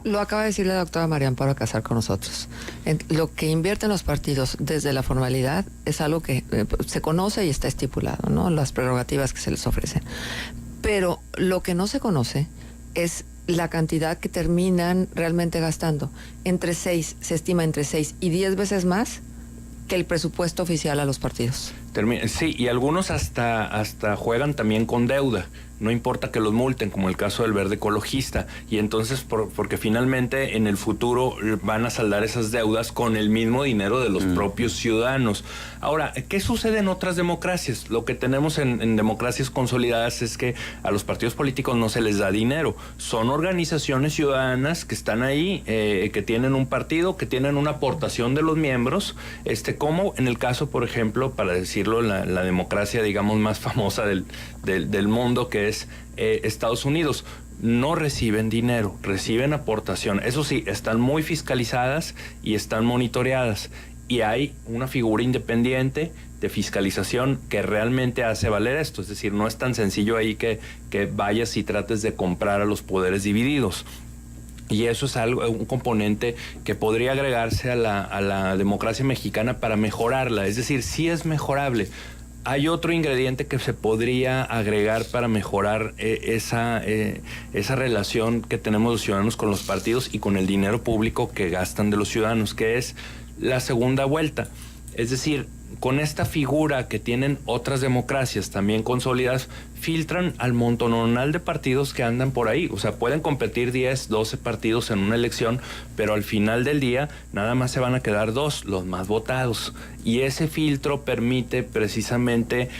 Lo acaba de decir la doctora María Amparo Casar con nosotros. Lo que invierten los partidos desde la formalidad es algo que se conoce y está estipulado, ¿no? Las prerrogativas que se les ofrecen. Pero lo que no se conoce es la cantidad que terminan realmente gastando. Se estima entre 6 y 10 veces más que el presupuesto oficial a los partidos. Sí, y algunos hasta juegan también con deuda. No importa que los multen, como el caso del Verde Ecologista. Y entonces, porque finalmente en el futuro van a saldar esas deudas con el mismo dinero de los propios ciudadanos. Ahora, ¿qué sucede en otras democracias? Lo que tenemos en democracias consolidadas es que a los partidos políticos no se les da dinero. Son organizaciones ciudadanas que están ahí, que tienen un partido, que tienen una aportación de los miembros, como en el caso, por ejemplo, para decirlo, la democracia, digamos, más famosa del mundo, que es Estados Unidos. No reciben dinero, reciben aportación. Eso sí, están muy fiscalizadas y están monitoreadas. Y hay una figura independiente de fiscalización que realmente hace valer esto. Es decir, no es tan sencillo ahí que vayas y trates de comprar a los poderes divididos. Y eso es un componente que podría agregarse a la democracia mexicana para mejorarla. Es decir, sí es mejorable. Hay otro ingrediente que se podría agregar para mejorar esa relación que tenemos los ciudadanos con los partidos y con el dinero público que gastan de los ciudadanos, que es la segunda vuelta. Es decir, con esta figura que tienen otras democracias también consolidadas, filtran al montononal de partidos que andan por ahí. O sea, pueden competir 10, 12 partidos en una elección, pero al final del día nada más se van a quedar 2, los más votados. Y ese filtro permite precisamente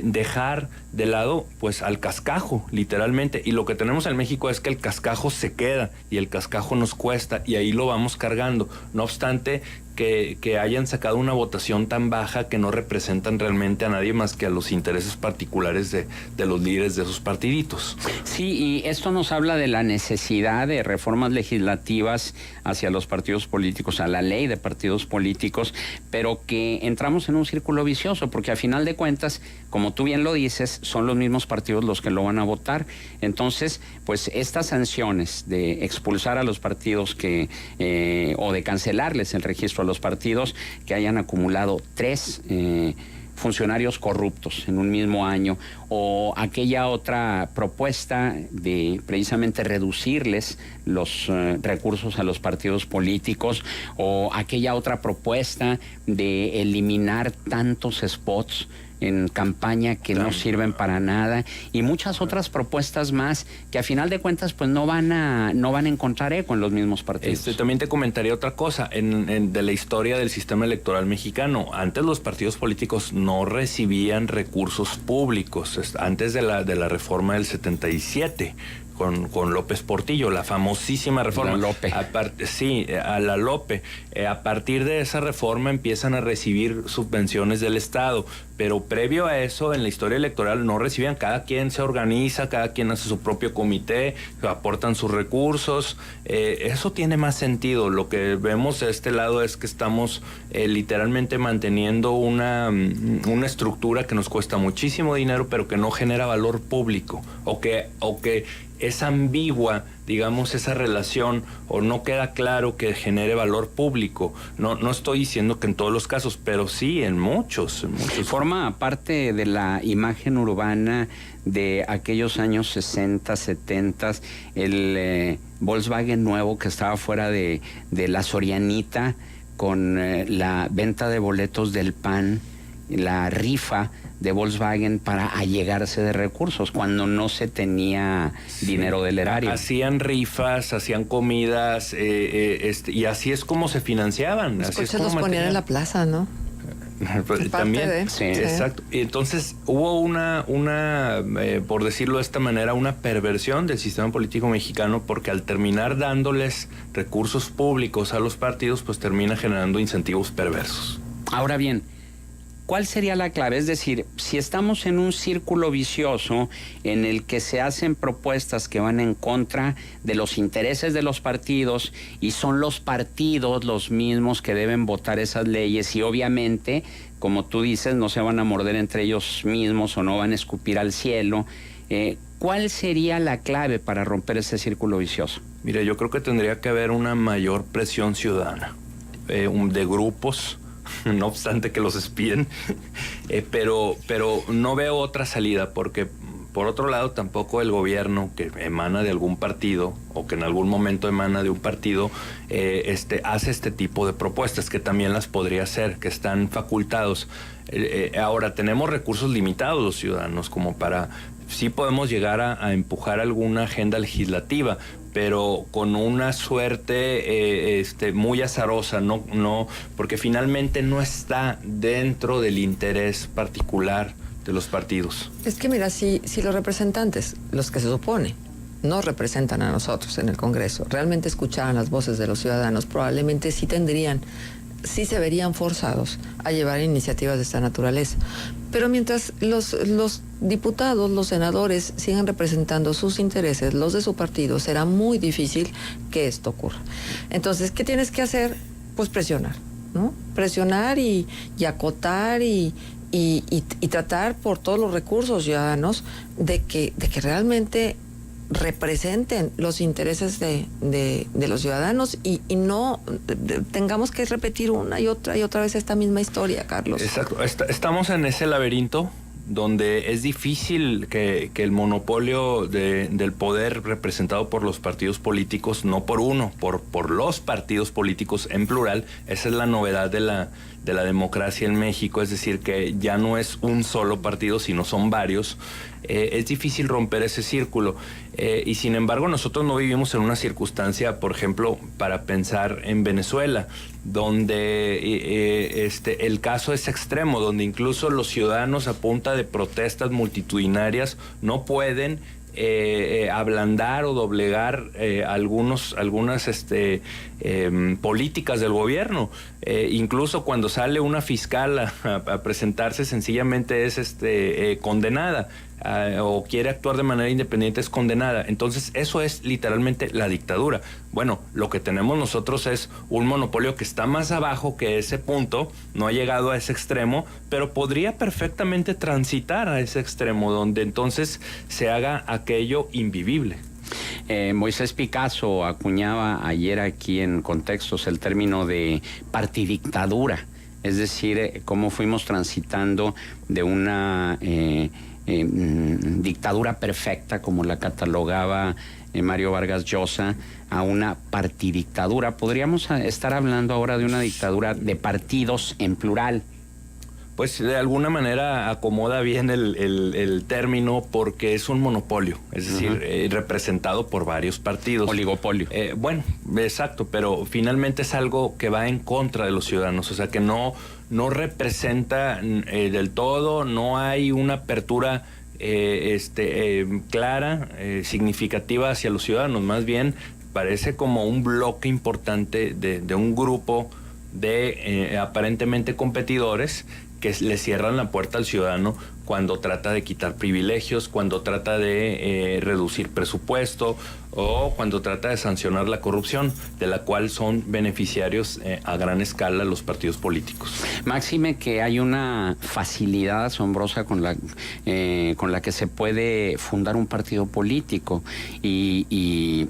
dejar de lado pues al cascajo, literalmente. Y lo que tenemos en México es que el cascajo se queda y el cascajo nos cuesta y ahí lo vamos cargando. No obstante que hayan sacado una votación tan baja que no representan realmente a nadie más que a los intereses particulares de los líderes de esos partiditos. Sí, y esto nos habla de la necesidad de reformas legislativas hacia los partidos políticos, a la ley de partidos políticos, pero que entramos en un círculo vicioso, porque a final de cuentas, como tú bien lo dices, son los mismos partidos los que lo van a votar. Entonces, pues estas sanciones de expulsar a los partidos o de cancelarles el registro a los partidos que hayan acumulado 3 funcionarios corruptos en un mismo año, o aquella otra propuesta de precisamente reducirles los recursos a los partidos políticos, o aquella otra propuesta de eliminar tantos spots en campaña que no sirven para nada, y muchas otras propuestas más que a final de cuentas pues no van a encontrar eco en los mismos partidos. También te comentaría otra cosa de la historia del sistema electoral mexicano. Antes los partidos políticos no recibían recursos públicos, antes de la reforma del 77. Con López Portillo, la famosísima reforma. A la Lope. A partir de esa reforma empiezan a recibir subvenciones del Estado, pero previo a eso, en la historia electoral no recibían. Cada quien se organiza, cada quien hace su propio comité, aportan sus recursos. Eso tiene más sentido. Lo que vemos de este lado es que estamos literalmente manteniendo una estructura que nos cuesta muchísimo dinero, pero que no genera valor público, o que es ambigua, digamos, esa relación, o no queda claro que genere valor público. No estoy diciendo que en todos los casos, pero sí en muchos. Forma parte de la imagen urbana de aquellos años 60, 70, el Volkswagen nuevo que estaba fuera de la Sorianita, con la venta de boletos del PAN, la rifa de Volkswagen para allegarse de recursos cuando no se tenía dinero del erario. Hacían rifas, hacían comidas, y así es como se financiaban. Los coches los ponían en la plaza, ¿no? También, sí. Exacto. Y entonces hubo por decirlo de esta manera, una perversión del sistema político mexicano, porque al terminar dándoles recursos públicos a los partidos, pues termina generando incentivos perversos. Ahora bien, ¿cuál sería la clave? Es decir, si estamos en un círculo vicioso en el que se hacen propuestas que van en contra de los intereses de los partidos, y son los partidos los mismos que deben votar esas leyes, y obviamente, como tú dices, no se van a morder entre ellos mismos o no van a escupir al cielo, ¿cuál sería la clave para romper ese círculo vicioso? Mire, yo creo que tendría que haber una mayor presión ciudadana, de grupos, no obstante que los espíen, pero no veo otra salida, porque por otro lado tampoco el gobierno que emana de algún partido o que en algún momento emana de un partido hace este tipo de propuestas, que también las podría hacer, que están facultados. Ahora, tenemos recursos limitados los ciudadanos como para... Sí podemos llegar a empujar alguna agenda legislativa, pero con una suerte muy azarosa, no, porque finalmente no está dentro del interés particular de los partidos. Es que mira, si los representantes, los que se supone nos representan a nosotros en el Congreso, realmente escucharan las voces de los ciudadanos, probablemente sí se verían forzados a llevar iniciativas de esta naturaleza. Pero mientras los diputados, los senadores sigan representando sus intereses, los de su partido, será muy difícil que esto ocurra. Entonces, ¿qué tienes que hacer? Pues presionar, ¿no? Presionar y acotar y tratar por todos los recursos ciudadanos de que realmente representen los intereses de los ciudadanos y no tengamos que repetir una y otra vez esta misma historia, Carlos. Exacto. Estamos en ese laberinto donde es difícil que el monopolio del poder representado por los partidos políticos, no por uno, por los partidos políticos en plural. Esa es la novedad de la democracia en México, es decir, que ya no es un solo partido, sino son varios. Es difícil romper ese círculo, y sin embargo nosotros no vivimos en una circunstancia, por ejemplo, para pensar en Venezuela, donde el caso es extremo, donde incluso los ciudadanos a punta de protestas multitudinarias no pueden ablandar o doblegar algunas políticas del gobierno. Incluso cuando sale una fiscal a presentarse, sencillamente es condenada, o quiere actuar de manera independiente, es condenada. Entonces eso es literalmente la dictadura. Bueno, lo que tenemos nosotros es un monopolio que está más abajo que ese punto, no ha llegado a ese extremo, pero podría perfectamente transitar a ese extremo, donde entonces se haga aquello invivible. Moisés Picasso acuñaba ayer aquí en Contextos el término de partidictadura, es decir, cómo fuimos transitando de una dictadura perfecta, como la catalogaba Mario Vargas Llosa, a una partidictadura. Podríamos estar hablando ahora de una dictadura de partidos en plural. Pues de alguna manera acomoda bien el término, porque es un monopolio, es decir, representado por varios partidos. Oligopolio. Bueno, exacto, pero finalmente es algo que va en contra de los ciudadanos, o sea que no representa del todo, no hay una apertura clara, significativa hacia los ciudadanos, más bien parece como un bloque importante de un grupo de aparentemente competidores que le cierran la puerta al ciudadano cuando trata de quitar privilegios, cuando trata de reducir presupuesto o cuando trata de sancionar la corrupción, de la cual son beneficiarios a gran escala los partidos políticos. Máxime que hay una facilidad asombrosa con la que se puede fundar un partido político y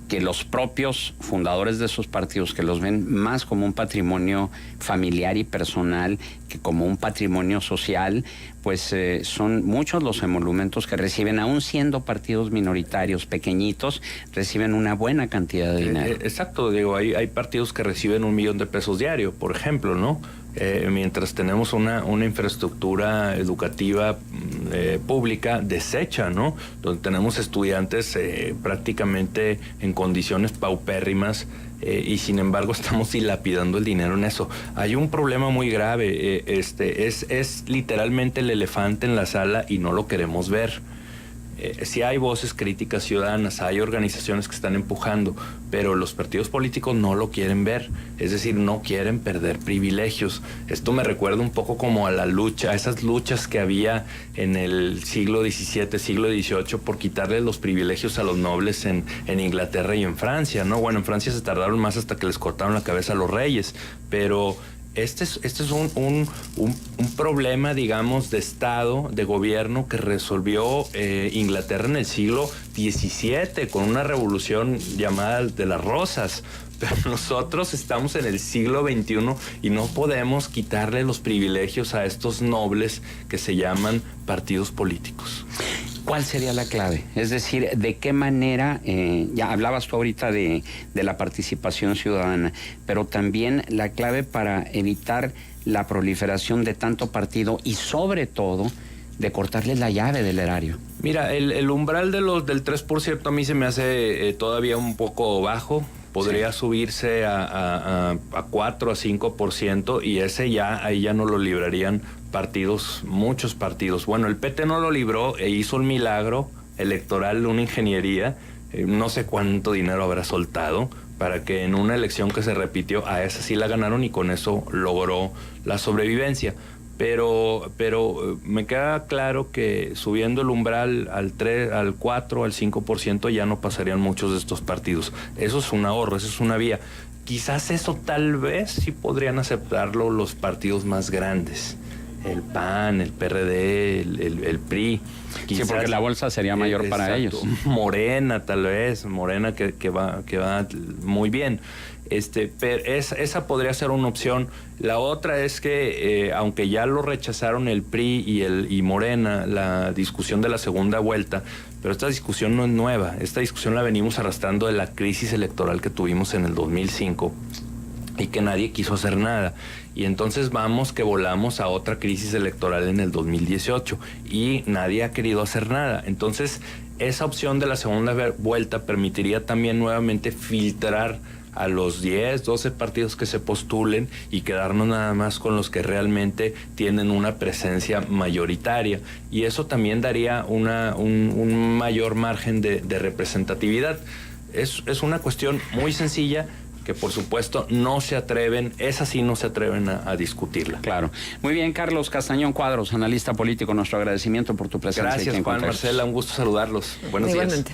que los propios fundadores de esos partidos, que los ven más como un patrimonio familiar y personal que como un patrimonio social, pues son muchos los emolumentos que reciben, aún siendo partidos minoritarios, pequeñitos, reciben una buena cantidad de dinero. Exacto, digo, hay partidos que reciben $1 millón diario, por ejemplo, ¿no? Mientras tenemos una infraestructura educativa pública deshecha, ¿no? Donde tenemos estudiantes prácticamente en condiciones paupérrimas, y sin embargo estamos dilapidando el dinero en eso. Hay un problema muy grave, es literalmente el elefante en la sala y no lo queremos ver. Sí hay voces críticas ciudadanas, hay organizaciones que están empujando, pero los partidos políticos no lo quieren ver, es decir, no quieren perder privilegios. Esto me recuerda un poco como a a esas luchas que había en el siglo XVII, siglo XVIII, por quitarle los privilegios a los nobles en Inglaterra y en Francia, ¿no? Bueno, en Francia se tardaron más hasta que les cortaron la cabeza a los reyes, pero este es un problema, digamos, de Estado, de gobierno que resolvió Inglaterra en el siglo XVII, con una revolución llamada de las Rosas. Pero nosotros estamos en el siglo XXI y no podemos quitarle los privilegios a estos nobles que se llaman partidos políticos. ¿Cuál sería la clave? Es decir, ¿de qué manera, ya hablabas tú ahorita de la participación ciudadana, pero también la clave para evitar la proliferación de tanto partido y sobre todo de cortarles la llave del erario? Mira, el umbral del 3% a mí se me hace todavía un poco bajo. Podría subirse a 4 a 5% y ahí ya no lo librarían partidos, muchos partidos. Bueno, el PT no lo libró e hizo un milagro electoral, una ingeniería, no sé cuánto dinero habrá soltado para que en una elección que se repitió, a esa sí la ganaron y con eso logró la sobrevivencia. Pero me queda claro que subiendo el umbral al 4, al 5% ya no pasarían muchos de estos partidos. Eso es un ahorro, eso es una vía. Quizás eso tal vez sí podrían aceptarlo los partidos más grandes. El PAN, el PRD, el PRI. Quizás, sí, porque la bolsa sería mayor para ellos. Morena, tal vez. Morena que va muy bien. Pero esa podría ser una opción. La otra es que, aunque ya lo rechazaron el PRI y Morena, la discusión de la segunda vuelta, pero esta discusión no es nueva. Esta discusión la venimos arrastrando de la crisis electoral que tuvimos en el 2005 y que nadie quiso hacer nada. Y entonces vamos que volamos a otra crisis electoral en el 2018 y nadie ha querido hacer nada. Entonces, esa opción de la segunda vuelta permitiría también nuevamente filtrar a los 10, 12 partidos que se postulen y quedarnos nada más con los que realmente tienen una presencia mayoritaria. Y eso también daría un mayor margen de representatividad. Es una cuestión muy sencilla que por supuesto no se atreven a discutirla. Claro. Muy bien, Carlos Castañón Cuadros, analista político, nuestro agradecimiento por tu presencia. Gracias, Juan, Marcela, un gusto saludarlos. Buenos días.